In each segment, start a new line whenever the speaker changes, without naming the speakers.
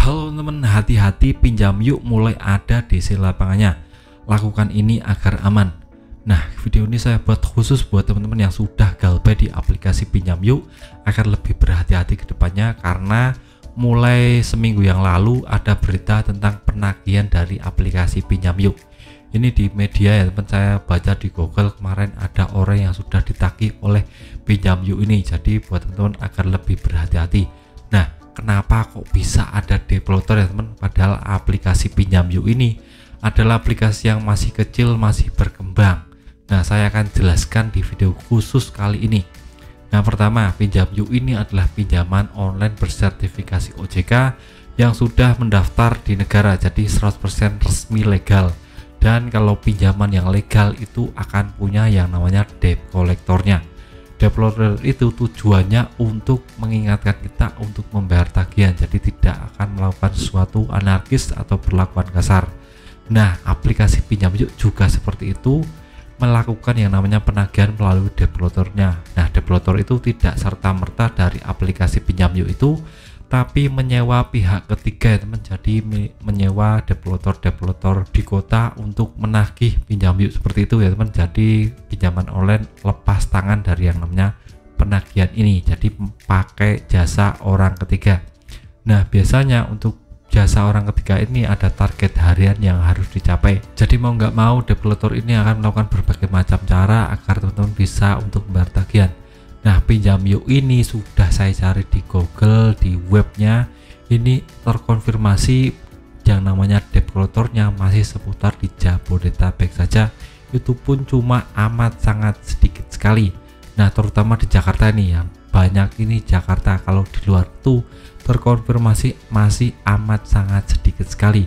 Halo teman-teman, hati-hati pinjam yuk mulai ada DC lapangannya. Lakukan ini agar aman. Nah, video ini saya buat khusus buat teman-teman yang sudah galbay di aplikasi pinjam yuk agar lebih berhati-hati ke depannya, karena mulai seminggu yang lalu ada berita tentang penagihan dari aplikasi pinjam yuk. Ini di media ya teman, saya baca di Google kemarin ada orang yang sudah ditagih oleh pinjam yuk ini. Jadi buat teman-teman agar lebih berhati-hati. Nah, kenapa kok bisa ada developer ya teman, padahal aplikasi pinjam yuk ini adalah aplikasi yang masih kecil, masih berkembang. Nah, saya akan jelaskan di video khusus kali ini. Nah, pertama, pinjam yuk ini adalah pinjaman online bersertifikasi OJK yang sudah mendaftar di negara, jadi 100% resmi legal. Dan kalau pinjaman yang legal itu akan punya yang namanya debt collectornya. Developer itu tujuannya untuk mengingatkan kita untuk membayar tagihan, jadi tidak akan melakukan sesuatu anarkis atau perlakuan kasar. Nah, aplikasi pinjam yuk juga seperti itu, melakukan yang namanya penagihan melalui developernya. Nah, developer itu tidak serta-merta dari aplikasi pinjam yuk itu, tapi menyewa pihak ketiga ya teman. Jadi menyewa developer di kota untuk menagih pinjam yuk seperti itu ya teman. Jadi pinjaman online lepas tangan dari yang namanya penagihan ini, jadi pakai jasa orang ketiga. Nah, biasanya untuk jasa orang ketiga ini ada target harian yang harus dicapai. Jadi mau nggak mau developer ini akan melakukan berbagai macam cara agar teman-teman bisa untuk membayar tagihan. Nah, pinjam yuk ini sudah saya cari di Google, di webnya ini terkonfirmasi yang namanya developernya masih seputar di Jabodetabek saja, itu pun cuma amat sangat sedikit sekali. Nah, terutama di Jakarta ini yang banyak ini Jakarta, kalau di luar itu terkonfirmasi masih amat sangat sedikit sekali.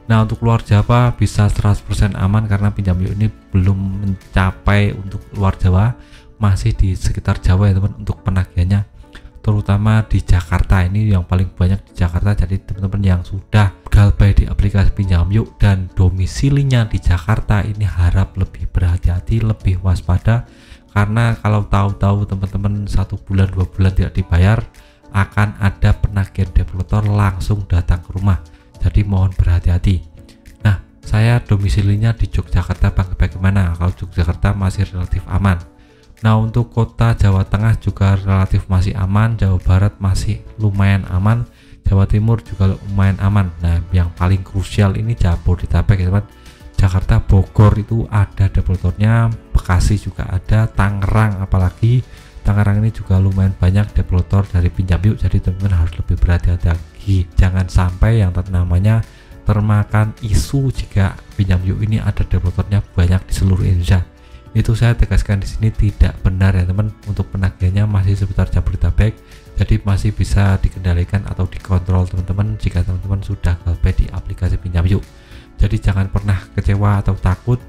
Nah, untuk luar Jawa bisa 100% aman karena pinjam yuk ini belum mencapai untuk luar Jawa, masih di sekitar Jawa ya teman untuk penagihannya, terutama di Jakarta ini yang paling banyak di Jakarta. Jadi teman-teman yang sudah galbay di aplikasi pinjam yuk dan domisilinya di Jakarta ini harap lebih berhati-hati, lebih waspada, karena kalau tahu-tahu teman-teman 1 bulan 2 bulan tidak dibayar, akan ada penagihan developer langsung datang ke rumah. Jadi mohon berhati-hati. Nah, saya domisilinya di Yogyakarta, bagaimana? Kalau Yogyakarta masih relatif aman. Nah, untuk kota Jawa Tengah juga relatif masih aman, Jawa Barat masih lumayan aman, Jawa Timur juga lumayan aman. Nah, yang paling krusial ini Jabodetabek ya teman. Jakarta, Bogor itu ada developernya, Bekasi juga ada, Tangerang apalagi. Tangerang ini juga lumayan banyak developer dari pinjam yuk, jadi teman-teman harus lebih berhati-hati lagi. Jangan sampai yang namanya termakan isu jika pinjam yuk ini ada developernya banyak di seluruh Indonesia. Itu saya tegaskan di sini tidak benar ya teman. Untuk penagihannya masih seputar Jabodetabek, jadi masih bisa dikendalikan atau dikontrol teman-teman jika teman-teman sudah galbay di aplikasi pinjam yuk. Jadi jangan pernah kecewa atau takut,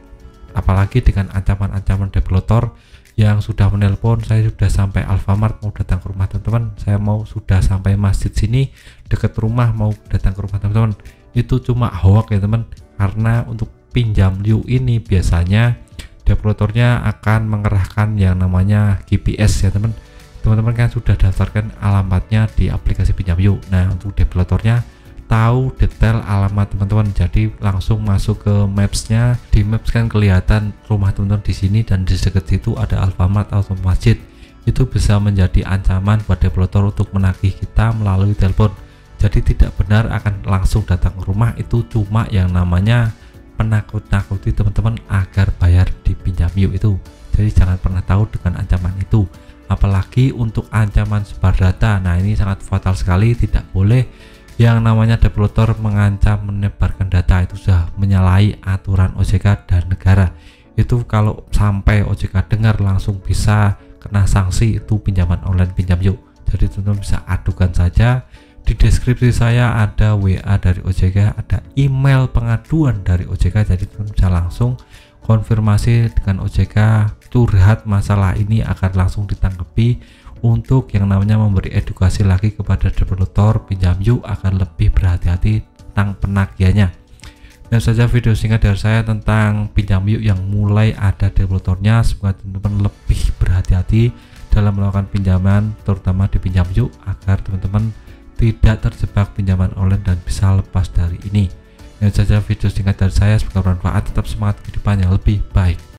apalagi dengan ancaman-ancaman developer yang sudah menelpon, saya sudah sampai Alfamart mau datang ke rumah teman-teman, saya mau sudah sampai masjid sini dekat rumah mau datang ke rumah teman-teman. Itu cuma hoax ya teman, karena untuk pinjam yuk ini biasanya developernya akan mengerahkan yang namanya GPS ya teman. Teman-teman kan sudah daftarkan alamatnya di aplikasi pinjam yuk. Nah, untuk developernya tahu detail alamat teman-teman, jadi langsung masuk ke mapsnya. Di maps kan kelihatan rumah teman-teman di sini dan di dekat situ ada Alfamart atau masjid. Itu bisa menjadi ancaman buat developer untuk menagih kita melalui telepon. Jadi tidak benar akan langsung datang ke rumah, itu cuma yang namanya menakut-nakuti teman-teman agar bayar di pinjam yuk itu. Jadi jangan pernah tahu dengan ancaman itu, apalagi untuk ancaman sebar data. Nah, ini sangat fatal sekali, tidak boleh yang namanya developer mengancam menyebarkan data, itu sudah menyalahi aturan OJK dan negara. Itu kalau sampai OJK dengar langsung bisa kena sanksi, itu pinjaman online pinjam yuk. Jadi teman-teman bisa adukan saja. Di deskripsi saya ada WA dari OJK, ada email pengaduan dari OJK, jadi teman-teman bisa langsung konfirmasi dengan OJK, curhat masalah ini akan langsung ditanggapi untuk yang namanya memberi edukasi lagi kepada developer pinjam yuk akan lebih berhati-hati tentang penagihannya. Dan saja video singkat dari saya tentang pinjam yuk yang mulai ada developernya. Semoga teman-teman lebih berhati-hati dalam melakukan pinjaman, terutama di pinjam yuk, agar teman-teman tidak terjebak pinjaman online dan bisa lepas dari ini. Ini saja video singkat dari saya, semoga bermanfaat. Tetap semangat kehidupan yang lebih baik.